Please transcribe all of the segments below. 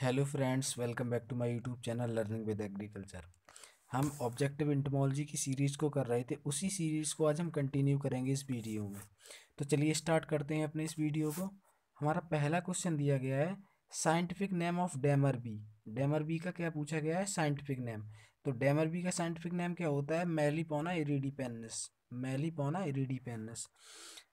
Hello friends, welcome back to my YouTube channel learning with agriculture. हम objective entomology की series को कर रहे थे, उसी सीरीज़ को आज हम कंटिन्यू करेंगे इस वीडियो में। तो चलिए स्टार्ट करते हैं अपने इस वीडियो को। हमारा पहला क्वेश्चन दिया गया है scientific name of dammar bee. Dammar bee का क्या पूछा गया है? Scientific name. तो डेमर बी का साइंटिफिक नेम क्या होता है? मेलिपोना इरिडीपेनस। मेलिपोना इरिडीपेनस।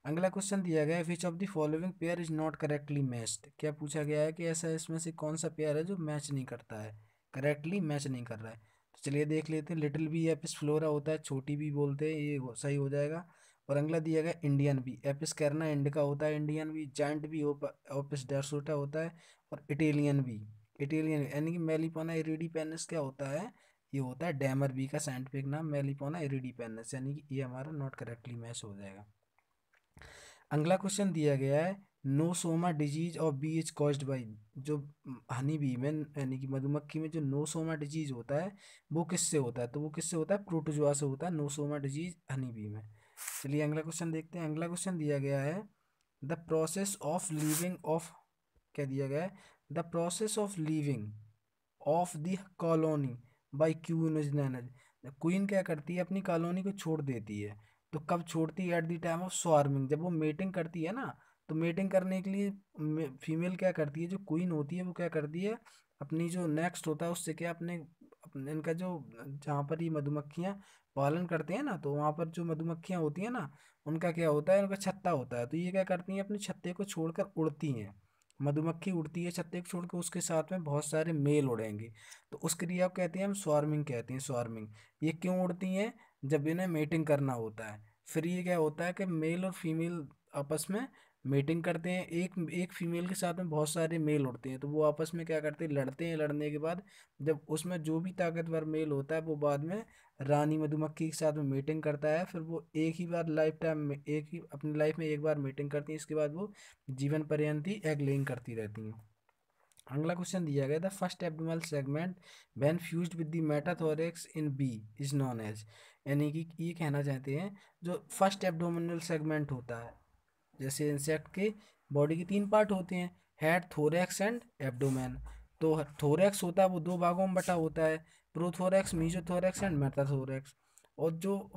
अगला क्वेश्चन दिया गया है which of the following pair is not correctly matched. क्या पूछा गया है कि ऐसा इसमें से कौन सा पेयर है जो मैच नहीं करता है, करेक्टली मैच नहीं कर रहा है। तो चलिए देख लेते हैं। लिटिल बी एपिस फ्लोरा होता है, छोटी बी बोलते हैं, ये सही हो जाएगा। और अगला दिया गया Indian bee, Apis cerana indica होता है Indian bee. Giant bee Apis dorsata होता है। और इटालियन बी, इटालियन यानी कि मेलिपोना इरिडीपेनस क्या होता है? ये होता है डेमर बी का साइंटिफिक नाम मेलिपोना इरिडीपेनस, यानी कि ये हमारा नॉट करेक्टली मैच हो जाएगा। अगला क्वेश्चन दिया गया है nosema disease of bee is caused by. जो हनी बी में यानी कि मधुमक्खी में जो नोसोमा डिजीज होता है वो किससे होता है? तो वो किससे होता है? प्रोटोजोआ से होता है नोसोमा डिजीज हनी बी में। चलिए अगला क्वेश्चन देखते हैं। अगला क्वेश्चन दिया गया है the process of leaving off, क्या दिया गया है? The process of leaving off the colony by queen is known as. Queen क्या करती है? अपनी कॉलोनी को छोड़ देती है। तो कब छोड़ती है? At the time of swarming, जब वो मेटिंग करती है ना। तो मेटिंग करने के लिए फीमेल क्या करती है, जो क्वीन होती है वो क्या करती है, अपनी जो नेक्स्ट होता है उससे क्या अपने अपने इनका जो, जहाँ पर ये मधुमक्खियाँ पालन करते हैं ना, तो वहाँ पर जो मधुमक्खियाँ होती हैं ना, उनका क्या होता है, उनका छत्ता होता है। तो ये क्या करती हैं, अपने छत्ते को छोड़कर उड़ती हैं। मधुमक्खी उड़ती है छत्ते को छोड़ के, उसके साथ में बहुत सारे मेल उड़ेंगे। तो उस क्रिया को कहते हैं हम स्वार्मिंग कहते हैं, स्वार्मिंग। ये क्यों उड़ती हैं? जब इन्हें मेटिंग करना होता है। फिर ये क्या होता है कि मेल और फीमेल आपस में मेटिंग करते हैं। एक एक फीमेल के साथ में बहुत सारे मेल उड़ते हैं, तो वो आपस में क्या करते हैं, लड़ते हैं। लड़ने के बाद जब उसमें जो भी ताकतवर मेल होता है वो बाद में रानी मधुमक्खी के साथ में मीटिंग करता है। फिर वो एक ही बार लाइफ टाइम में, एक ही अपनी लाइफ में एक बार मीटिंग करती हैं। इसके बाद वो जीवन पर्यंत ही एग लेइंग करती रहती हैं। अगला क्वेश्चन दिया गया था first abdominal segment when fused with the metathorax in bee is known as. यानी कि ये कहना चाहते हैं जो फर्स्ट एब्डोमिनल सेगमेंट होता है, जैसे इंसेक्ट के बॉडी के तीन पार्ट होते हैं, हेड, थोरैक्स एंड एब्डोमेन। तो थोरैक्स होता है वो दो भागों में बटा होता है, प्रोथोरैक्स, मीजोथोरैक्स एंड मेटाथोरैक्स। और जो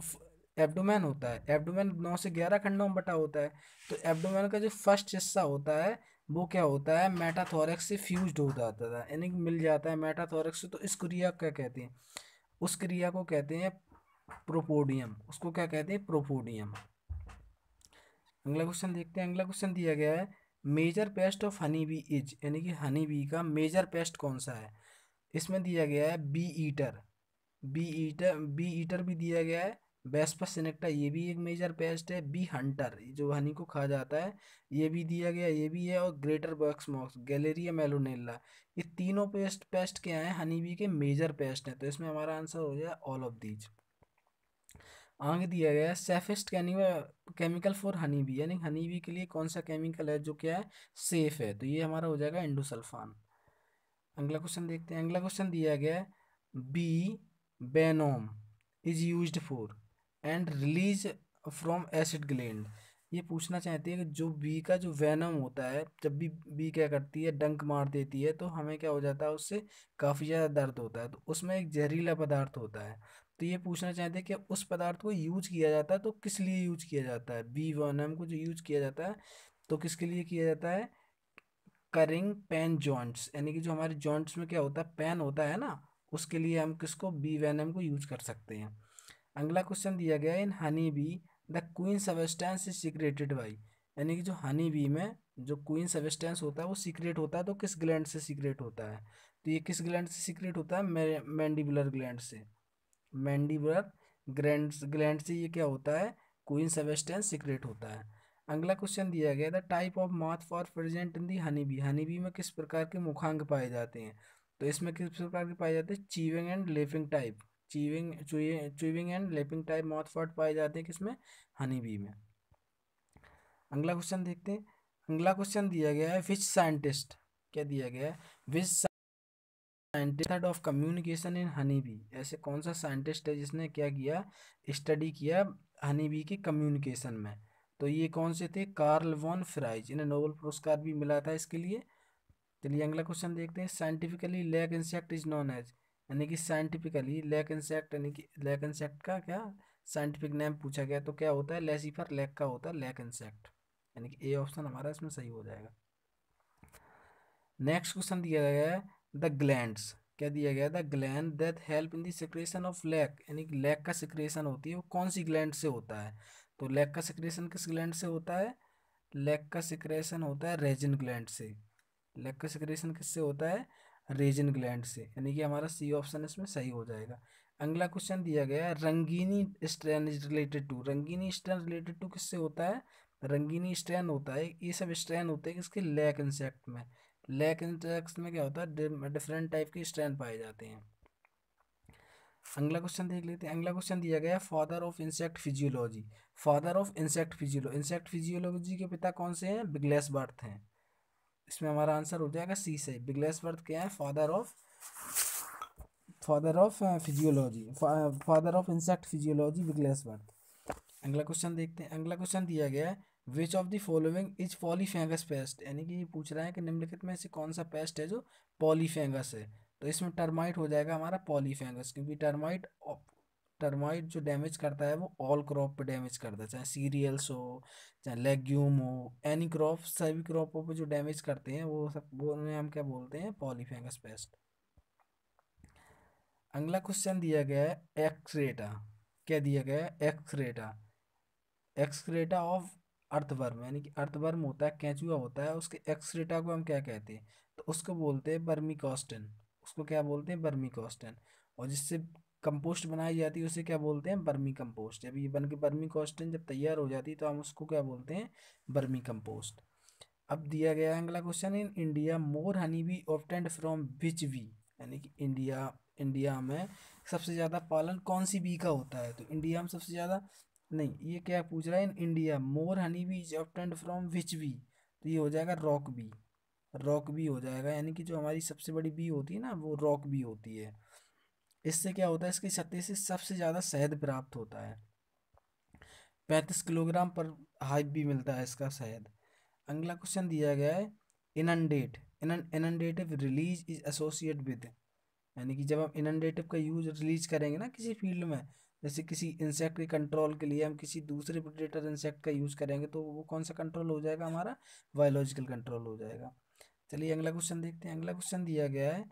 एब्डोमेन होता है, एब्डोमेन 9 से 11 खंडों में बटा होता है। तो एब्डोमेन का जो फर्स्ट हिस्सा होता है वो क्या होता है, मेटाथोरैक्स से फ्यूज्ड हो जाता था, यानी कि मिल जाता है मेटाथोरैक्स से। तो इस क्रिया को क्या कहते हैं? उस क्रिया को कहते हैं प्रोपोडियम। उसको क्या कहते हैं? प्रोपोडियम। अगला क्वेश्चन देखते हैं। अगला क्वेश्चन दिया गया है major pest of honey bee is, यानी कि हनी बी का मेजर पेस्ट कौन सा है? इसमें दिया गया है बी ईटर। बी ईटर भी दिया गया है। वेस्पस सिनेक्टा ये भी एक मेजर पेस्ट है। बी हंटर जो हनी को खा जाता है ये भी दिया गया, ये भी है। और ग्रेटर बर्क्स मॉक्स, गैलेरिया मेलोनेला, ये तीनों पेस्ट क्या है? हनी बी के मेजर पेस्ट हैं। तो इसमें हमारा आंसर हो जाए ऑल ऑफ दीज। आगे दिया गया है safest chemical for honey bee, यानी हनी बी के लिए कौन सा केमिकल है जो क्या है, सेफ है? तो ये हमारा हो जाएगा इंडोसल्फान। अगला क्वेश्चन देखते हैं। अगला क्वेश्चन दिया गया है bee venom is used for and release from acid gland. ये पूछना चाहती है कि जो बी का जो वेनम होता है, जब भी बी क्या करती है, डंक मार देती है, तो हमें क्या हो जाता है, उससे काफ़ी ज़्यादा दर्द होता है। तो उसमें एक जहरीला पदार्थ होता है। तो ये पूछना चाहते हैं कि उस पदार्थ को यूज किया जाता है तो किस लिए यूज किया जाता है? बी वेनम को जो यूज किया जाता है तो किसके लिए किया जाता है? करिंग पेन जॉइंट्स, यानी कि जो हमारे जॉइंट्स में क्या होता है, पेन होता है ना, उसके लिए हम किसको, बी वेनम को यूज कर सकते हैं। अगला क्वेश्चन दिया गया है in honey bee the queen substance is secreted by, यानी कि जो हनी बी में जो क्वीन सबस्टेंस होता है वो सीक्रेट होता है तो किस ग्लैंड से सीक्रेट होता है? तो ये किस ग्लैंड से सीक्रेट होता है? मैंडिबुलर ग्लैंड से। मैंडिबुलर ग्लैंड से ये क्या होता है, क्वीन सबस्टेंस सीक्रेट होता है। अगला क्वेश्चन दिया गया the type of mouth for present in the honey bee, Honey bee में किस प्रकार के मुखांग पाए जाते हैं? तो इसमें किस प्रकार के पाए जाते हैं? Chewing and lapping type, chewing and lapping type mouth part पाए जाते हैं किसमें, हनी बी में। अगला क्वेश्चन देखते हैं। अगला क्वेश्चन दिया गया है विच साइंटिस्ट, क्या दिया गया है, which method of communication in honey B, ऐसे कौन सा साइंटिस्ट है जिसने क्या किया, स्टडी किया हनी बी की कम्युनिकेशन में? तो ये कौन से थे? कार्ल वॉन फ्राइज, इन्हें नोबेल पुरस्कार भी मिला था इसके लिए। चलिए अगला क्वेश्चन देखते हैं। Scientifically lac insect is known as, यानी कि साइंटिफिकली लैक इंसेक्ट, यानी कि लैक इंसेक्ट का क्या साइंटिफिक नेम पूछा गया तो क्या होता है, लेसिफर लैक का होता है लैक इंसेक्ट, यानी कि ए ऑप्शन हमारा इसमें सही हो जाएगा। नेक्स्ट क्वेश्चन दिया गया है द ग्लैंड्स, क्या दिया गया है, the gland that help in the secretion of lac, यानी कि लैक का सिक्रेशन होती है वो कौन सी ग्लैंड से होता है, तो लैक का सिक्रेशन किस ग्लैंड से होता है, लैक का सिक्रेशन होता है रेजिन ग्लैंड से। लैक का सिक्रेशन किससे होता है, रेजिन ग्लैंड से, यानी कि हमारा सी ऑप्शन इसमें सही हो जाएगा। अगला क्वेश्चन दिया गया है Rangini strain is related to, Rangini strain related to किससे होता है, रंगीनी स्ट्रैन होता है, ये सब स्ट्रैन होते हैं किसके, लैक इंसेक्ट में। लैक इंसेक्ट में क्या होता है, डिफरेंट टाइप के स्ट्रैन पाए जाते हैं। अगला क्वेश्चन देख लेते हैं। अगला क्वेश्चन दिया गया है father of insect physiology, father of insect physiology के पिता कौन से हैं, बिगलेस बर्थ हैं। इसमें हमारा आंसर हो जाएगा सी से, बिगलेस बर्थ क्या है, father of physiology, father of insect physiology Wigglesworth. अगला क्वेश्चन देखते हैं। अगला क्वेश्चन दिया गया है which of the following is polyphagous pest, यानी कि ये पूछ रहा है कि निम्नलिखित में से कौन सा पेस्ट है जो पॉलीफेंगस है, तो इसमें टर्माइट हो जाएगा हमारा पॉलीफेंगस, क्योंकि टर्माइट टर्माइट जो डैमेज करता है वो ऑल क्रॉप पे डैमेज करता है, चाहे सीरियल्स हो चाहे लेग्यूम हो, एनी क्रॉप, सभी क्रॉपों पे जो डैमेज करते हैं वो सब, वो उन्हें हम क्या बोलते हैं, पॉलीफेंगस पेस्ट। अगला क्वेश्चन दिया गया है एक्सरेटा, क्या दिया गया है, एक्सरेटा, एक्सक्रेटा ऑफ अर्थवर्म, यानी कि अर्थवर्म होता है, केंचुआ होता है, उसके एक्सक्रेटा को हम क्या कहते हैं, तो उसको बोलते हैं बर्मीकॉस्टन, उसको क्या बोलते हैं, बर्मीकॉस्टन। और जिससे कंपोस्ट बनाई जाती है उसे क्या बोलते हैं, बर्मी कंपोस्ट। जब ये बन के बर्मीकॉस्टन जब तैयार हो जाती है तो हम उसको क्या बोलते हैं, बर्मी कंपोस्ट। अब दिया गया है अगला question, in India more honey bee obtained from which bee, यानी कि इंडिया इंडिया में सबसे ज़्यादा पालन कौन सी बी का होता है, तो इंडिया में सबसे ज़्यादा, नहीं ये क्या पूछ रहा है, in India more honey bee is obtained from which bee, तो ये हो जाएगा रॉक बी, रॉक बी हो जाएगा, यानी कि जो हमारी सबसे बड़ी बी होती है ना वो रॉक बी होती है। इससे क्या होता है, इसकी छत्ते से सबसे ज़्यादा शहद प्राप्त होता है, 35 किलोग्राम पर हाइप भी मिलता है इसका शहद। अगला क्वेश्चन दिया गया है inundate, inundative release is associate with, यानी कि जब हम इनंडेटिव का यूज रिलीज करेंगे ना किसी फील्ड में, जैसे किसी इंसेक्ट के कंट्रोल के लिए हम किसी दूसरे प्रेडेटर इंसेक्ट का यूज करेंगे तो वो कौन सा कंट्रोल हो जाएगा, हमारा बायोलॉजिकल कंट्रोल हो जाएगा। चलिए अगला क्वेश्चन देखते हैं। अगला क्वेश्चन दिया गया है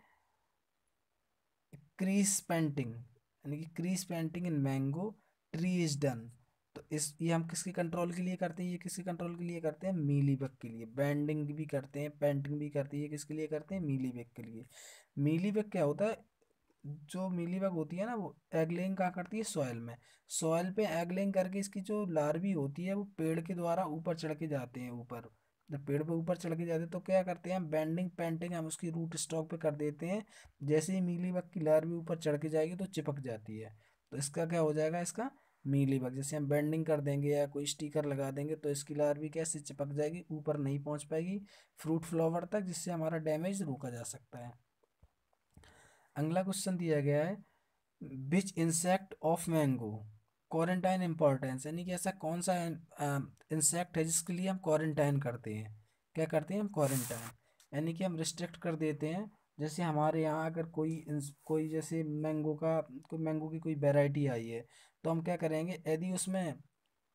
क्रीज पेंटिंग, यानी कि crease painting in mango tree is done, तो इस ये हम किसके कंट्रोल के लिए करते हैं, ये किसके कंट्रोल के लिए करते हैं, मीलीबग के लिए। बैंडिंग भी करते हैं, पेंटिंग भी करते हैं, ये किसके लिए करते हैं, मीलीबग के लिए। मीलीबग क्या होता है, जो मीलीबग होती है ना वो एग लेइंग कहाँ करती है, सॉइल में, सॉइल पे एग लेइंग करके इसकी जो लार्वी होती है वो पेड़ के द्वारा ऊपर चढ़ के जाते हैं ऊपर। जब पेड़ पे ऊपर चढ़ के जाते हैं तो क्या करते हैं हम, बेंडिंग पेंटिंग हम उसकी रूट स्टॉक पे कर देते हैं, जैसे ही मीलीबग की लार्वी ऊपर चढ़ के जाएगी तो चिपक जाती है, तो इसका क्या हो जाएगा, इसका मीलीबग। जैसे हम बेंडिंग कर देंगे या कोई स्टिकर लगा देंगे तो इसकी लार्वी कैसे चिपक जाएगी, ऊपर नहीं पहुंच पाएगी फ्रूट फ्लावर तक, जिससे हमारा डैमेज रोका जा सकता है। अगला क्वेश्चन दिया गया है विच insect of mango quarantine importance, यानी कि ऐसा कौन सा इंसेक्ट है जिसके लिए हम क्वारंटाइन करते हैं, क्या करते हैं हम क्वारंटाइन, यानी कि हम रिस्ट्रिक्ट कर देते हैं। जैसे हमारे यहाँ अगर कोई जैसे मैंगो का, कोई मैंगो की कोई वैरायटी आई है तो हम क्या करेंगे, यदि उसमें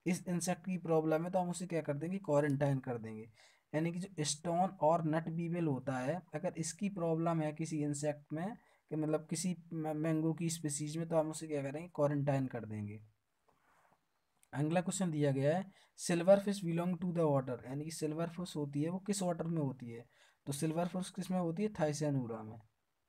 इस इंसेक्ट की प्रॉब्लम है तो हम उसे क्या कर देंगे, क्वारंटाइन कर देंगे। यानी कि जो स्टोन और नट बीवेल होता है, अगर इसकी प्रॉब्लम है किसी इंसेक्ट में, कि मतलब किसी मैंगो की स्पीसीज में, तो हम उसे क्या करेंगे, क्वारंटाइन कर देंगे। अगला क्वेश्चन दिया गया है silver fish belong to the water, यानी कि सिल्वर फिश होती है वो किस वाटर में होती है, तो सिल्वर फिश किस में होती है, थाइसैनुरा में।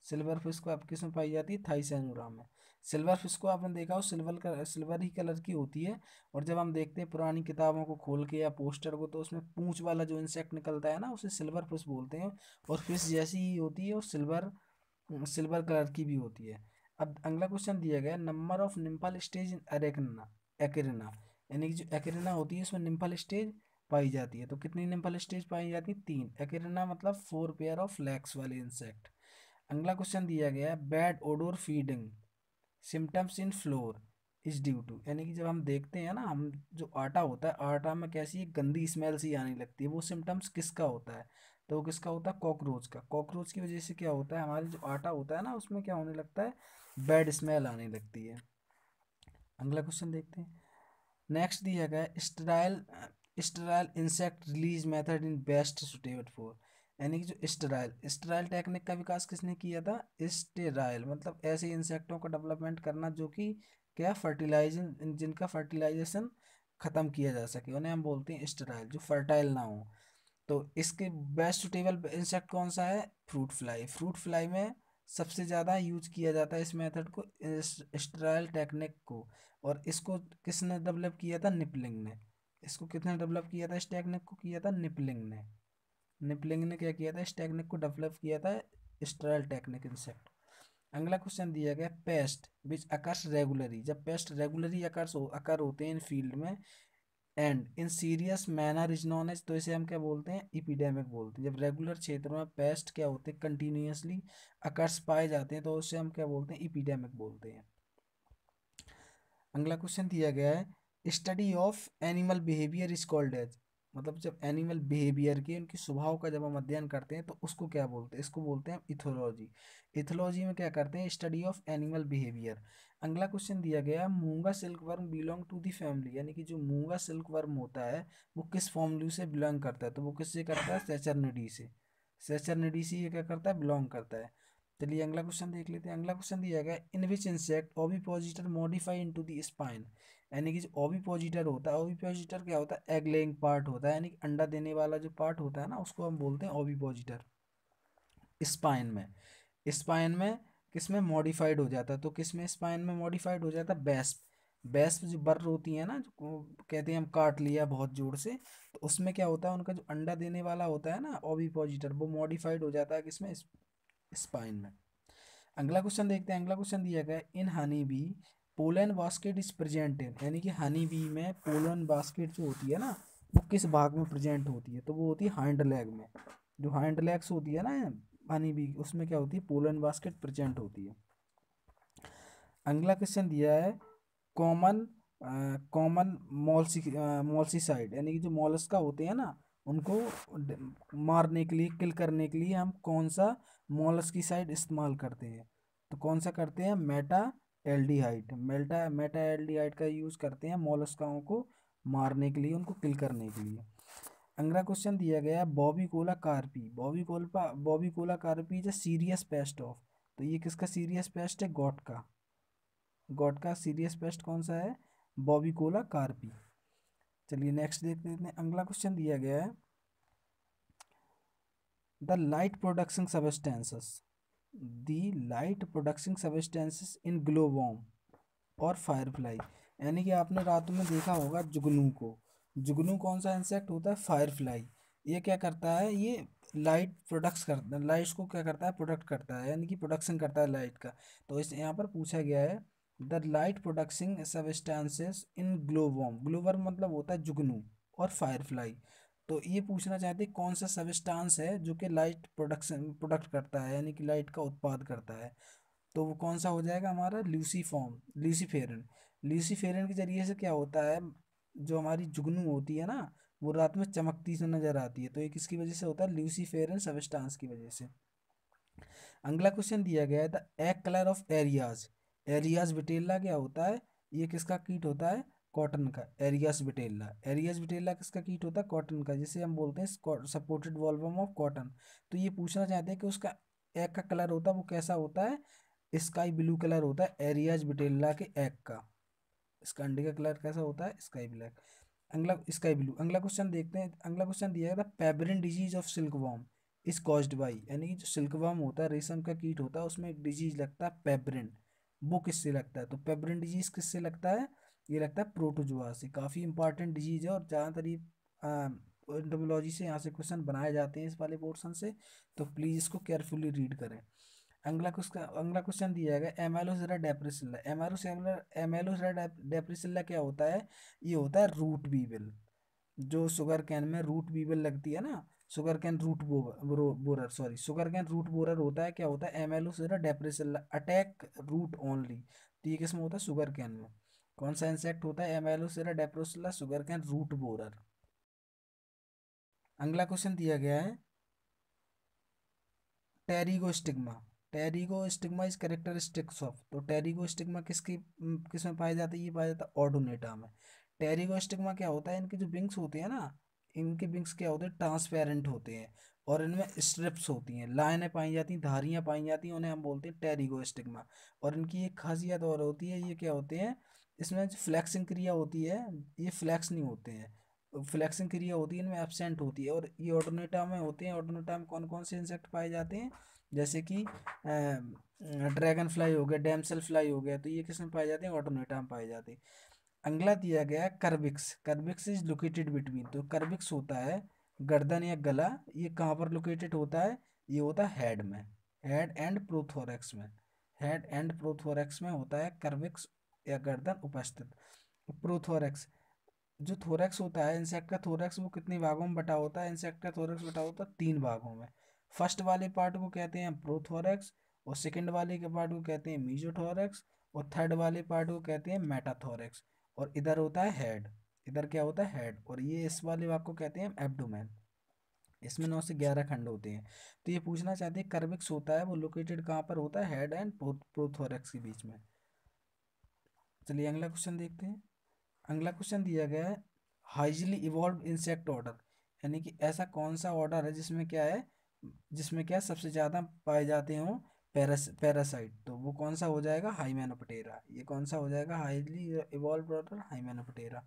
सिल्वर फिश को आप किस में पाई जाती है, थाइसैनुरा में। सिल्वर फिश को आपने देखा हो सिल्वर ही कलर की होती है, और जब हम देखते हैं पुरानी किताबों को खोल के या पोस्टर को तो उसमें पूंछ वाला जो इंसेक्ट निकलता है ना उसे सिल्वर फिश बोलते हैं, और फिश जैसी ही होती है और सिल्वर सिल्वर कलर की भी होती है। अब अगला क्वेश्चन दिया गया नंबर ऑफ निम्पल स्टेज इन एरेक्ना, एक्रिना, यानी कि जो एक्रिना होती है उसमें निम्पल स्टेज पाई जाती है, तो कितनी निम्पल स्टेज पाई जाती है, 3। एक्रिना मतलब 4 पेयर ऑफ लेग्स वाले इंसेक्ट। अगला क्वेश्चन दिया गया है bad odour feeding symptoms in flour is due to, यानी कि जब हम देखते हैं ना, हम जो आटा होता है आटा में कैसी एक गंदी स्मेल सी आने लगती है, वो सिम्टम्स किसका होता है, तो वो किसका होता है, कॉकरोच का। कॉकरोच की वजह से क्या होता है, हमारे जो आटा होता है ना उसमें क्या होने लगता है, बैड स्मेल आने लगती है। अगला क्वेश्चन देखते हैं। नेक्स्ट दिया गया है sterile sterile insect release method in best suitable for, यानी कि जो स्टेराइल स्टेराइल टेक्निक का विकास किसने किया था, स्टेराइल मतलब ऐसे इंसेक्टों का डेवलपमेंट करना जो कि क्या फर्टिलाइजेशन, जिनका फर्टिलाइजेशन खत्म किया जा सके, उन्हें हम बोलते हैं स्टेराइल, जो फर्टाइल ना हो। तो इसके बेस्ट सुटेबल इंसेक्ट कौन सा है, फ्रूट फ्लाई। फ्रूट फ्लाई में सबसे ज़्यादा यूज किया जाता है इस मेथड को, स्टेराइल टेक्निक को। और इसको किसने डेवलप किया था, निपलिंग ने। इसको किसने डेवलप किया था, इस टेक्निक को किया था निपलिंग ने। निपलिंग ने क्या किया था, इस टेक्निक को डेवलप किया था, स्टेराइल टेक्निक इंसेक्ट। अगला क्वेश्चन दिया गया पेस्ट विच अकर्स रेगुलरली, जब पेस्ट रेगुलरली अकर होते हैं इन फील्ड में and in serious manner is known as, तो इसे हम क्या बोलते हैं, इपिडेमिक बोलते हैं। जब रेगुलर क्षेत्रों में पेस्ट क्या होते हैं, कंटिन्यूसली अकर्स पाए जाते हैं, तो उसे हम क्या बोलते हैं, इपिडेमिक बोलते हैं। अगला क्वेश्चन दिया गया है study of animal behaviour is called as, मतलब जब एनिमल बिहेवियर की, उनकी स्वभाव का जब हम अध्ययन करते हैं तो उसको क्या बोलते हैं, इसको बोलते हैं इथोलॉजी। इथोलॉजी में क्या करते हैं, स्टडी ऑफ एनिमल बिहेवियर। अगला क्वेश्चन दिया गया है muga silk worm belong to the family, यानी कि जो मूंगा सिल्क वर्म होता है वो किस फैमिली से बिलोंग करता है, तो वो किससे करता है, सेचरनिडी से। सेचरनिडी से ये क्या करता है, बिलोंग करता है। चलिए अगला क्वेश्चन देख लेते हैं। अगला क्वेश्चन दिया गया in which insect ovipositor modify into the spine, यानी कि जो ओविपोजिटर होता है, ओविपोजिटर क्या होता है, एग लेइंग पार्ट होता है, यानी कि अंडा देने वाला जो पार्ट होता है ना उसको हम बोलते हैं ओविपोजिटर। स्पाइन में, स्पाइन में किस में मॉडिफाइड हो जाता है, तो किस में स्पाइन में मॉडिफाइड हो जाता है, बेस्प। बेस्प जो बर होती है ना, जो कहते हैं हम काट लिया बहुत जोर से, तो उसमें क्या होता है, उनका जो अंडा देने वाला होता है ना ओविपोजिटर, वो मॉडिफाइड हो जाता है किसमें, स्पाइन में। अगला क्वेश्चन देखते हैं। अगला क्वेश्चन दिया गया in honey bee pollen basket is present in, यानी कि हनी बी में पोलन बास्केट जो होती है ना वो किस भाग में प्रेजेंट होती है, तो वो होती है हाइंड लेग में। जो हाइंड लेग्स होती है ना हनी बी, उसमें क्या होती है, पोलन बास्केट प्रेजेंट होती है। अगला क्वेश्चन दिया है कॉमन कॉमन मोल्सिसाइड, यानी कि जो मोलस्का होते हैं ना उनको मारने के लिए, किल करने के लिए हम कौन सा मोलस्किसाइड इस्तेमाल करते हैं, तो कौन सा करते हैं, मेटा एल्डिहाइड। मेटा एल्डिहाइड का यूज करते हैं मोलस्काओं को मारने के लिए, उनको किल करने के लिए। अगला क्वेश्चन दिया गया है बॉबीकोला कार्पी, बॉबीकोला कार्पी is a serious pest of, तो ये किसका सीरियस पेस्ट है, गॉट का। गॉट का सीरियस पेस्ट कौन सा है, बॉबीकोला कार्पी। चलिए नेक्स्ट देख लेते हैं। अगला क्वेश्चन दिया गया है the light production substances, the light production substances in glowworm और फायरफ्लाई, यानी कि आपने रातों में देखा होगा जुगनू को। जुगनू कौन सा इंसेक्ट होता है, फायरफ्लाई। ये क्या करता है, ये लाइट प्रोडक्ट्स करता है, लाइट्स को क्या करता है, प्रोडक्ट करता है, यानी कि प्रोडक्शन करता है लाइट का। तो इस यहाँ पर पूछा गया है the light production substances in glow-worm, glow-worm मतलब होता है जुगनू और फायरफ्लाई। तो ये पूछना चाहते हैं कौन सा सबस्टांस है जो कि लाइट प्रोडक्ट करता है, यानी कि लाइट का उत्पाद करता है, तो वो कौन सा हो जाएगा हमारा, ल्यूसीफॉर्म, ल्यूसीफेरन। ल्यूसीफेरन के जरिए से क्या होता है, जो हमारी जुगनू होती है ना वो रात में चमकती से नजर आती है, तो ये किसकी वजह से होता है, ल्यूसीफेरन सबस्टांस की वजह से। अगला क्वेश्चन दिया गया है the egg colour of Earias, Earias vittella क्या होता है, ये किसका कीट होता है, कॉटन का। एरियास बिटेला, एरियास बिटेला किसका कीट होता है, कॉटन का, जिसे हम बोलते हैं सपोर्टेड वॉल्वम ऑफ कॉटन। तो ये पूछना चाहते हैं कि उसका एग का कलर होता है वो कैसा होता है, स्काई ब्लू कलर होता है एरियाज बिटेला के एग का। इसका अंडे का कलर कैसा होता है, स्काई ब्लैक, अगला स्काई ब्लू। अगला क्वेश्चन देखते हैं। अगला क्वेश्चन दिया गया था pebrine disease of silk worm is caused by, यानी कि जो सिल्क वॉर्म होता है, रेशम का कीट होता है, उसमें एक डिजीज लगता है पेब्रिन, वो किससे लगता है, तो पेब्रिन डिजीज किससे लगता है, ये लगता है प्रोटोजुआ से। काफ़ी इंपॉर्टेंट डिजीज है और ज़्यादातर ये एंटोमोलॉजी से यहाँ से क्वेश्चन बनाए जाते हैं इस वाले पोर्शन से, तो प्लीज़ इसको केयरफुली रीड करें। अगला क्वेश्चन दिया गया एमेलोसेरा डेप्रिसिल्ला, एमेलोसेरा डेप्रिसिल्ला क्या होता है, ये होता है रूट बीवल। जो शुगर कैन में रूट बीवल लगती है ना, sugarcane root borer, sorry sugarcane root borer होता है, क्या होता है, एमेलोसेरा डेप्रिसिल्ला अटैक रूट ओनली, तो ये किसमें होता है, शुगर कैन में। कौन सा इंसेक्ट होता है, एमेलोसेरा डेप्रिसिल्ला शुगर कैन रूट बोरर। अगला क्वेश्चन दिया गया है टेरिगोस्टिग्मा। टेरिगोस्टिग्मा इज कैरेक्टरिस्टिक्स ऑफ, तो टेरिगोस्टिग्मा किस में पाया जाता है? ये पाया जाता है ऑर्डोनेटा में। टेरिगोस्टिग्मा क्या होता है? इनके जो विंग्स होते हैं ना, इनके विंग्स क्या होते हैं? ट्रांसपेरेंट होते हैं और इनमें स्ट्रिप्स होती हैं, लाइनें पाई जाती हैं, धारियां पाई जाती हैं, उन्हें हम बोलते हैं टेरिगोस्टिग्मा। और इनकी एक खासियत और होती है, ये क्या होते हैं? इसमें जो फ्लैक्सिंग क्रिया होती है, ये फ्लैक्स नहीं होते हैं, फ्लैक्सिंग क्रिया होती है इनमें एब्सेंट होती है। और ये ऑर्डोनेटा में होते हैं। ऑर्डोनेटा में कौन कौन से इंसेक्ट पाए जाते हैं? जैसे कि ड्रैगन फ्लाई हो गया, डैमसेल फ्लाई हो गया, तो ये किस में पाए जाते हैं? ऑर्डोनेटा में पाए जाते हैं। अगला दिया गया है कर्विक्स। कर्विक्स इज लोकेटेड बिटवीन, तो कर्विक्स होता है गर्दन या गला, ये कहाँ पर लोकेटेड होता है? ये होता है हेड में, हेड एंड प्रोथोरेक्स में। हेड एंड प्रोथोरेक्स में होता है कर्विक्स या गर्दन उपस्थित। प्रोथोरेक्स, जो थोरैक्स होता है इंसेक्ट का, थोरैक्स वो कितने भागों में बटा होता है? इंसेक्ट का थोरैक्स बटा होता है 3 भागों में। फर्स्ट वाले पार्ट को कहते हैं प्रोथोरैक्स, और सेकंड वाले के पार्ट को कहते हैं मीजोथोरैक्स, और थर्ड वाले पार्ट को कहते हैं मेटाथोरैक्स। और इधर होता है हेड, इधर क्या होता है? हेड। और ये इस वाले भाग को कहते हैं एब्डोमेन। इसमें 9 से 11 खंड होते हैं। तो ये पूछना चाहते हैं कर्विक्स होता है वो लोकेटेड कहाँ पर होता है? हेड एंड प्रोथोरैक्स के बीच में। चलिए अगला क्वेश्चन देखते हैं। अगला क्वेश्चन दिया गया है हाइजली इवॉल्व इंसेक्ट ऑर्डर, यानी कि ऐसा कौन सा ऑर्डर है जिसमें क्या है, जिसमें क्या सबसे ज़्यादा पाए जाते हो पैरासाइट? तो वो कौन सा हो जाएगा? हाइमेनोप्टेरा। ये कौन सा हो जाएगा? Highly evolve order Hymenoptera.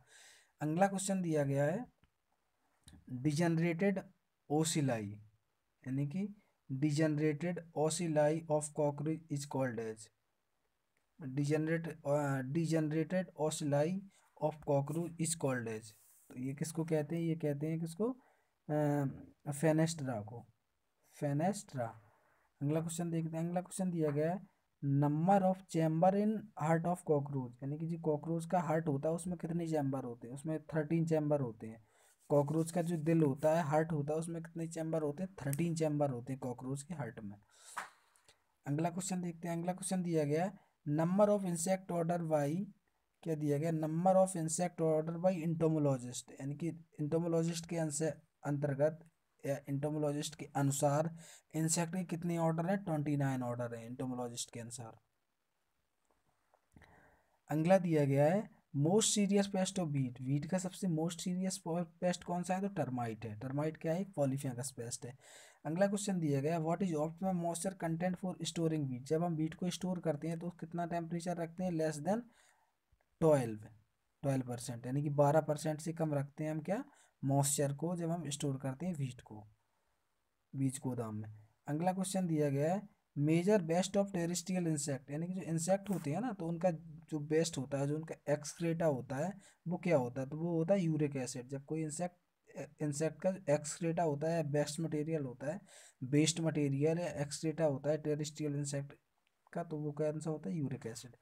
अगला क्वेश्चन दिया गया है डिजनरेटेड ओसिलाई, यानी कि degenerated ocelli of cockroach is called as, degenerated ocelli of cockroach is called as. तो ये किसको कहते हैं? ये कहते हैं किसको? फेनेस्ट्रा को, फेनेस्ट्रा। अगला क्वेश्चन देखते हैं। अगला क्वेश्चन दिया गया है number of chamber in heart of cockroach, यानी कि जो कॉकरोच का हार्ट होता है उसमें कितने चैम्बर होते हैं? उसमें 13 चैम्बर होते हैं। कॉकरोच का जो दिल होता है, हार्ट होता है, उसमें कितने चैम्बर होते हैं? 13 चैम्बर होते हैं कॉकरोच के हार्ट में। अगला क्वेश्चन देखते हैं। अगला क्वेश्चन दिया गया है number of insect order by, क्या दिया गया? Number of insect order by entomologist, यानी कि इंटोमोलॉजिस्ट के अंतर्गत या इंटोमोलॉजिस्ट के अनुसार इंसेक्ट के कितने ऑर्डर हैं? 29 ऑर्डर हैं इंटोमोलॉजिस्ट के अनुसार। अगला दिया गया है most serious pest of wheat, wheat का सबसे मोस्ट सीरियस पेस्ट कौन सा है? तो टर्माइट है। टर्माइट क्या है? एक पॉलीफेगस पेस्ट है। अगला क्वेश्चन दिया गया what is optimum moisture content for storing wheat, जब हम वीट को स्टोर करते हैं तो कितना टेम्परेचर रखते हैं? लेस देन 12% यानी कि 12% से कम रखते हैं हम क्या? मॉइस्चर को, जब हम स्टोर करते हैं वीट को बीज गोदाम में। अगला क्वेश्चन दिया गया है major pest of terrestrial insect, यानी कि जो इंसेक्ट होते हैं ना, तो उनका जो बेस्ट होता है, जो उनका एक्सक्रेटा होता है, वो क्या होता है? तो वो होता है यूरिक एसिड। जब कोई इंसेक्ट का एक्सक्रेटा होता है, बेस्ट मटेरियल होता है, बेस्ट मटेरियल या एक्सक्रेटा होता है टेरेस्ट्रियल इंसेक्ट का, तो वो कौन सा होता है? Uric acid.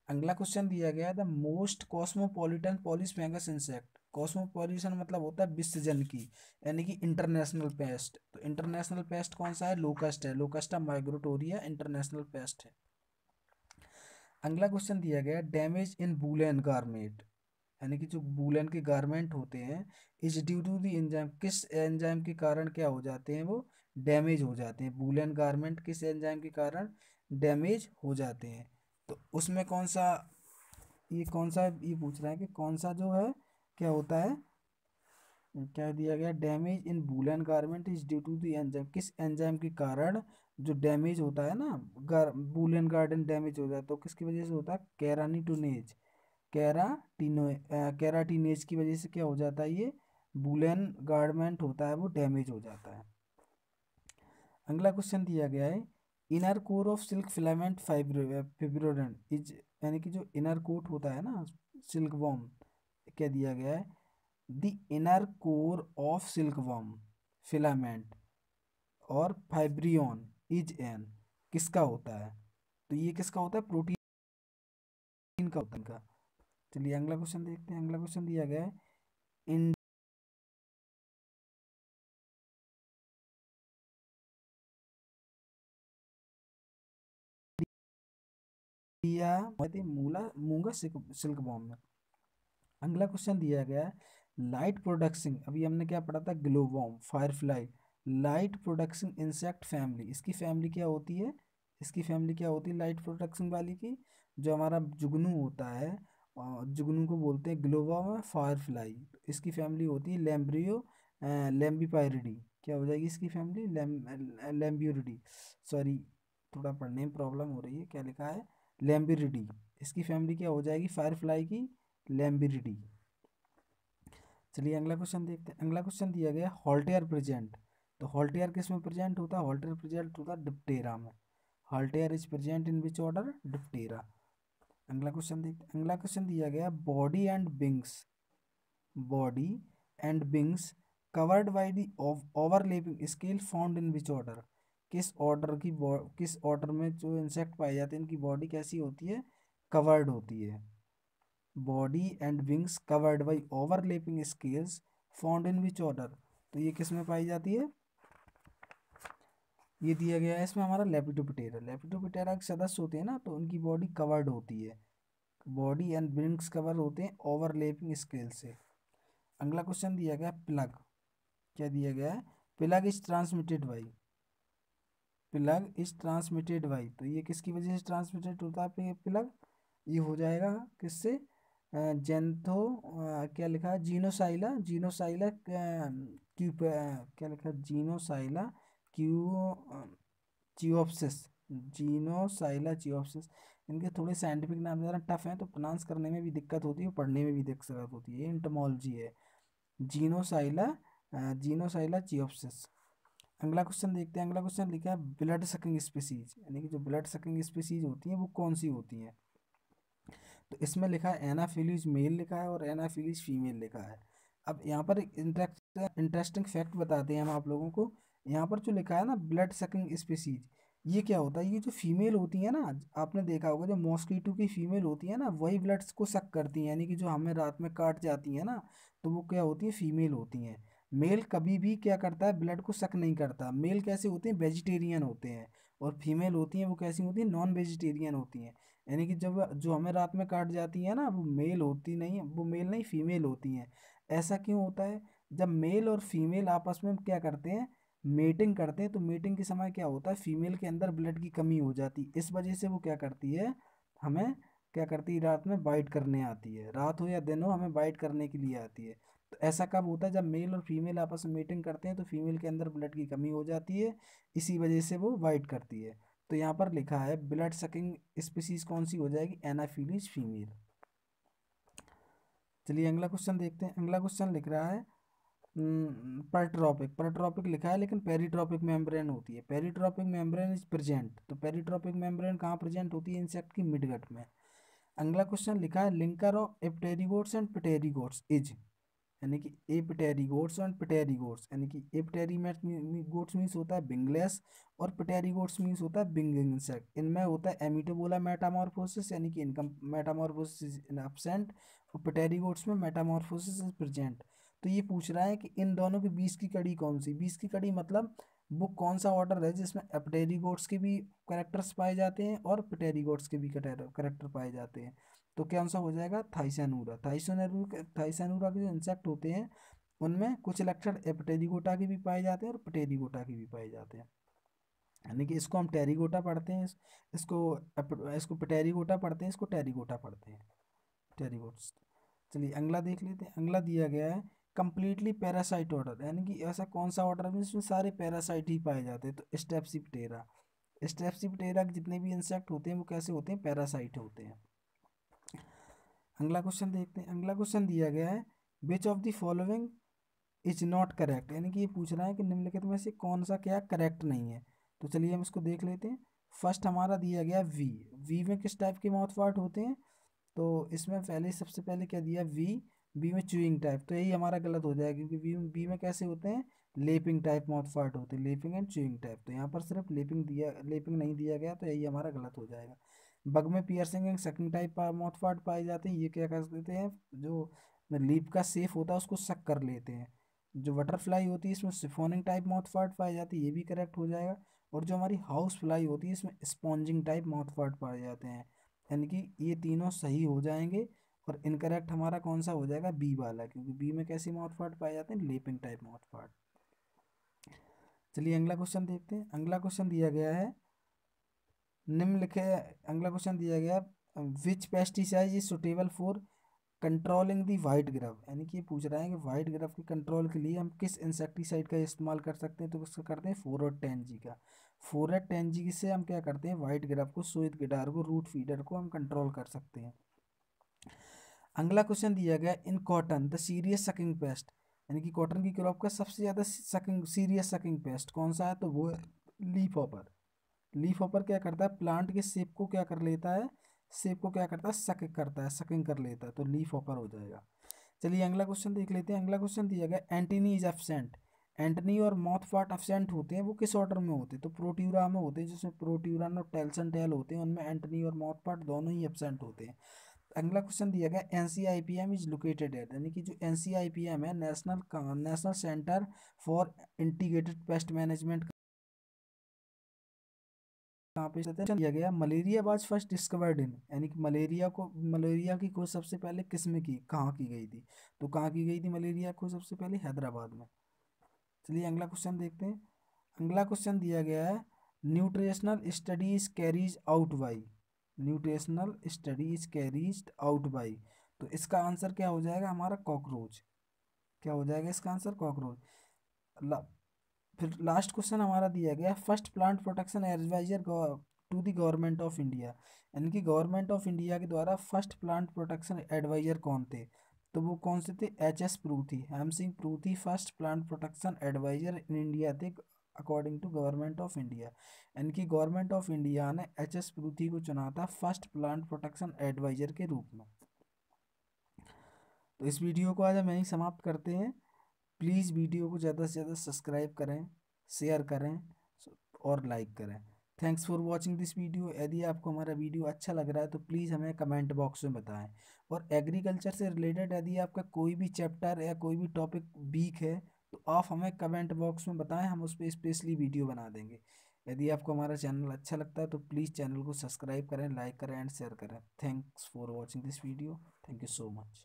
अगला क्वेश्चन दिया गया है the most cosmopolitan polyphagous insect. Cosmopolitan मतलब होता है विश्वजन की, यानी कि इंटरनेशनल पेस्ट। तो इंटरनेशनल पेस्ट कौन सा है? लोकस्ट है, लोकस्टा माइग्रेटोरिया इंटरनेशनल पेस्ट है। अगला क्वेश्चन दिया गया है डैमेज इन वूलन गारमेंट, यानी कि जो वूलन के गारमेंट होते हैं, is due to the enzyme, किस एंजाइम के कारण क्या हो जाते हैं? वो डैमेज हो जाते हैं। वूलन गारमेंट किस एंजाइम के कारण डैमेज हो जाते हैं? तो उसमें कौन सा, ये कौन सा, ये पूछ रहा है कि कौन सा जो है क्या होता है, क्या दिया गया? Damage in woollen garment is due to the enzyme, किस एंजाइम के कारण जो डैमेज होता है ना, वूलन गार्डन डैमेज हो जाता है, तो किसकी वजह से होता है? कैरानीटोनेज, कैराटीनेज की वजह से क्या हो जाता है? ये वूलन गारमेंट होता है वो डैमेज हो जाता है। अगला क्वेश्चन दिया गया है inner core of silk filament fibroin is, यानी कि जो इनर कोट होता है ना सिल्क वॉर्म, क्या दिया गया है? The inner core of silk worm filament और फाइब्रियन इज एन, किसका होता है? तो ये किसका होता है? प्रोटीन का होता है इनका। चलिए अगला क्वेश्चन देखते हैं। अगला क्वेश्चन दिया गया है इंडिया मूला मूंगा सिल्क वॉर्म में। अगला क्वेश्चन दिया गया है लाइट प्रोडक्शन, अभी हमने क्या पढ़ा था? Glow worm, firefly, light production insect family, इसकी फैमिली क्या होती है, इसकी फैमिली क्या होती है लाइट प्रोडक्शन वाली की, जो हमारा जुगनू होता है, जुगनू को बोलते हैं ग्लोबा में फायर फ्लाई, इसकी फैमिली होती है लैम्ब्रियो लैम्बीपायरिडी। क्या हो जाएगी इसकी फैमिली, लैम्ब्यूरिडी, सॉरी थोड़ा पढ़ने में प्रॉब्लम हो रही है, क्या लिखा है लैम्बिरिडी, इसकी फैमिली क्या हो जाएगी फायर फ्लाई की लैम्बिरिडी। चलिए अगला क्वेश्चन देखते हैं। अगला क्वेश्चन दिया गया हॉल्टेयर प्रेजेंट, तो हॉल्टेयर किस में प्रेजेंट होता है, हॉल्टेयर प्रेजेंट होता है डिप्टेरा में, halteres is present in which order, Diptera. अगला क्वेश्चन देखते हैं। अगला क्वेश्चन दिया गया body and wings, body and wings covered by the overlapping scale found in which order, किस ऑर्डर की किस ऑर्डर में जो इंसेक्ट पाए जाते हैं इनकी बॉडी कैसी होती है, कवर्ड होती है। Body and wings covered bye overlapping scales found in which order, तो ये किस में पाई जाती है, ये दिया गया है इसमें हमारा लेपिडोप्टेरा, लेपिडोप्टेरा के सदस्य होते हैं ना तो उनकी बॉडी कवर्ड होती है, बॉडी एंड विंग्स कवर होते हैं ओवरलैपिंग स्केल से। अगला क्वेश्चन दिया गया प्लग, क्या दिया गया है, plug is transmitted by, plug is transmitted by, तो ये किसकी वजह से ट्रांसमिटेड होता है प्लग, ये हो जाएगा किससे, जेंथो क्या लिखा है जीनोसाइला, जीनोसाइला क्यू क्या लिखा है जीनोसाइला क्यू चियोप्सिस, जीनोसाइला चियोप्सिस, इनके थोड़े साइंटिफिक नाम ज़रा टफ हैं तो प्रोनाउंस करने में भी दिक्कत होती है, पढ़ने में भी दिक्कत होती है, एंटोमोलॉजी है, जीनोसाइला जीनोसाइला चियोप्सिस। अगला क्वेश्चन देखते हैं। अगला क्वेश्चन लिखा है ब्लड सकिंग स्पीसीज, यानी कि जो ब्लड सकिंग स्पीसीज होती हैं वो कौन सी होती हैं, तो इसमें लिखा है एनाफिलीज मेल लिखा है और एनाफिलीज फीमेल लिखा है। अब यहाँ पर एक इंटरेस्टिंग फैक्ट बताते हैं हम आप लोगों को, यहाँ पर जो लिखा है ना ब्लड सकिंग स्पीसीज, ये क्या होता है, ये जो फीमेल होती है ना, आपने देखा होगा जो मॉस्किटो की फीमेल होती है ना वही ब्लड्स को सक करती हैं, यानी कि जो हमें रात में काट जाती है ना तो वो क्या होती है फीमेल होती हैं। मेल कभी भी क्या करता है ब्लड को सक नहीं करता, मेल कैसे होते हैं वेजिटेरियन होते हैं, और फीमेल होती हैं वो कैसी होती हैं नॉन वेजिटेरियन होती हैं, यानी कि जब जो हमें रात में काट जाती है ना वो मेल होती नहीं, वो मेल नहीं फीमेल होती हैं। ऐसा क्यों होता है, जब मेल और फीमेल आपस में क्या करते हैं मेटिंग करते हैं, तो मेटिंग के समय क्या होता है फीमेल के अंदर ब्लड की कमी हो जाती है, इस वजह से वो क्या करती है हमें क्या करती है रात में बाइट करने आती है, रात हो या दिन हो हमें बाइट करने के लिए आती है। तो ऐसा कब होता है जब मेल और फीमेल आपस में मीटिंग करते हैं तो फीमेल के अंदर ब्लड की कमी हो जाती है, इसी वजह से वो बाइट करती है। तो यहाँ पर लिखा है ब्लड सकिंग स्पीसीज कौन सी हो जाएगी, एनाफिलीज फीमेल। चलिए अगला क्वेश्चन देखते हैं। अगला क्वेश्चन लिख रहा है परट्रॉपिक, परट्रॉपिक लिखा है लेकिन पेरिट्रॉपिक मेम्ब्रेन होती है, पेरिट्रॉपिक मेम्ब्रेन इज प्रेजेंट, तो पेरिट्रॉपिक मेम्ब्रेन कहाँ प्रेजेंट होती है इंसेक्ट की मिडगट में। अगला क्वेश्चन लिखा है लिंकर ऑफ एप्टेरिगोट्स एंड पेटेरिगोट्स इज, यानी कि एपिटेरिगोट्स एंड पेटेरिगोट्स, यानी कि एपिटेरिगोट्स मीन्स होता है बिंगलेस और पेटेरिगोट्स मीन्स होता है बिंगिंग इंसेक्ट, इनमें होता है एमिटोबोला मेटामॉर्फोसिस, यानी कि इनका मेटामॉर्फोसिस इन एब्सेंट, और पेटेरिगोट्स में मेटामॉर्फोसिस इज प्रेजेंट। तो ये पूछ रहा है कि इन दोनों के बीच की कड़ी कौन सी, बीच की कड़ी मतलब वो कौन सा ऑर्डर है जिसमें एपिटेरिगोट्स के भी करेक्टर्स पाए जाते हैं और पेटेरिगोट्स के भी करेक्टर पाए जाते हैं, तो कौन सा हो जाएगा थाइसैनूरा, थाइसैनूरा के जो इंसेक्ट होते हैं उनमें कुछ लक्षण एपिटेरिगोटा के भी पाए जाते हैं और पेटेरिगोटा के भी पाए जाते हैं, यानी कि इसको हम टेरिगोटा पढ़ते हैं, इसको इसको पेटेरिगोटा पढ़ते हैं, इसको टेरिगोटा पढ़ते हैं, टेरिगोट्स। चलिए अगला देख लेते हैं। अगला दिया गया है कंप्लीटली पैरासाइट ऑर्डर, यानी कि ऐसा कौन सा ऑर्डर है जिसमें सारे पैरासाइट ही पाए जाते हैं, तो स्टेप्सिप्टेरा, स्टेप्सिप्टेरा के जितने भी इंसेक्ट होते हैं वो कैसे होते हैं पैरासाइट होते हैं। अगला क्वेश्चन देखते हैं। अगला क्वेश्चन दिया गया है which of the following is not correct, यानी कि ये पूछ रहा है कि निम्नलिखित में से कौन सा क्या करेक्ट नहीं है, तो चलिए हम इसको देख लेते हैं। फर्स्ट हमारा दिया गया वी, वी में किस टाइप के माउथ पार्ट होते हैं, तो इसमें पहले सबसे पहले क्या दिया वी में च्यूइंग टाइप, तो यही हमारा गलत हो जाएगा क्योंकि वी में कैसे होते हैं लेपिंग टाइप माउथ पार्ट होते हैं, लेपिंग एंड च्यूइंग टाइप, तो यहाँ पर सिर्फ लेपिंग नहीं दिया गया तो यही हमारा गलत हो जाएगा। बग में piercing and sucking type mouth part पाए जाते हैं, ये क्या कर देते हैं जो लीप का सेफ होता है उसको सक कर लेते हैं। जो बटरफ्लाई होती है इसमें सिफोनिंग टाइप माउथ पार्ट पाए जाते हैं, ये भी करेक्ट हो जाएगा। और जो हमारी हाउस फ्लाई होती है इसमें स्पॉन्जिंग टाइप माउथ पार्ट पाए जाते हैं, यानी कि ये तीनों सही हो जाएंगे। और इनकरेक्ट हमारा कौन सा हो जाएगा बी वाला, क्योंकि बी में कैसे माउथ पार्ट पाए जाते हैं लेपिंग टाइप माउथ पार्ट। चलिए अगला क्वेश्चन देखते हैं। अगला क्वेश्चन दिया गया है निम्नलिखित। अगला क्वेश्चन दिया गया which pesticide is suitable for controlling the white grub, यानी कि ये पूछ रहा है कि वाइट ग्रब के कंट्रोल के लिए हम किस इंसेक्टिसाइड का इस्तेमाल कर सकते हैं। तो उसका करते हैं 4-10G का। 4-10G से हम क्या करते हैं, वाइट ग्रब को, श्वेत गिटार को, रूट फीडर को हम कंट्रोल कर सकते हैं। अगला क्वेश्चन दिया गया in cotton the serious sucking paste, यानी कि कॉटन की क्रॉप का सबसे ज़्यादा सकिंग सीरियस सकिंग पेस्ट कौन सा है, तो वो है लीफ हॉपर। लीफ हॉपर क्या करता है, प्लांट के सेप को क्या कर लेता है, सेप को क्या करता है, सक करता है, सकिंग कर लेता है, तो लीफ हॉपर हो जाएगा। चलिए अगला क्वेश्चन देख लेते हैं। अगला क्वेश्चन दिया गया एंटीनी इज एब्सेंट। एंटनी और माउथ पार्ट एब्सेंट होते हैं, वो किस ऑर्डर में होते हैं, तो प्रोट्यूरा में होते हैं, जिसमें प्रोट्यूरन और टेल्सन टेल होते हैं, उनमें एंटनी और माउथ पार्ट दोनों ही एब्सेंट होते हैं। अगला क्वेश्चन दिया गया NCIPM इज लोकेटेड एट, यानी कि जो NCIPM है, national centre for integrated pest management, कहाँ पे स्थित है। दिया गया malaria was first discovered in, यानी कि मलेरिया की खोज सबसे पहले किस में की, कहाँ की गई थी, तो कहाँ की गई थी मलेरिया खोज सबसे पहले, हैदराबाद में। चलिए अगला क्वेश्चन देखते हैं। अगला क्वेश्चन दिया गया है nutritional studies carries out by, nutritional studies carries out by, तो इसका आंसर क्या हो जाएगा हमारा, कॉकरोच। क्या हो जाएगा इसका आंसर, कॉकरोच। फिर लास्ट क्वेश्चन हमारा दिया गया first plant protection adviser to the government of India, यानी कि गवर्नमेंट ऑफ इंडिया के द्वारा फर्स्ट प्लांट प्रोटेक्शन एडवाइजर कौन थे, तो वो कौन से थे, HS Pruthi, Hem Singh Pruthi first plant protection adviser in India थे according to government of India. यानी कि गवर्नमेंट ऑफ इंडिया ने HS प्रूथी को चुना था फर्स्ट प्लांट प्रोटेक्शन एडवाइजर के रूप में। तो इस वीडियो को आज हम यहीं समाप्त करते हैं। प्लीज़ वीडियो को ज़्यादा से ज़्यादा सब्सक्राइब करें, शेयर करें और लाइक करें। Thanks for watching this video. यदि आपको हमारा वीडियो अच्छा लग रहा है तो प्लीज़ हमें कमेंट बॉक्स में बताएं। और एग्रीकल्चर से रिलेटेड यदि आपका कोई भी चैप्टर या कोई भी टॉपिक वीक है तो आप हमें कमेंट बॉक्स में बताएं, हम उस पर स्पेशली वीडियो बना देंगे। यदि आपको हमारा चैनल अच्छा लगता है तो प्लीज़ चैनल को सब्सक्राइब करें, लाइक करें एंड शेयर करें। Thanks for watching this video. Thank you so much.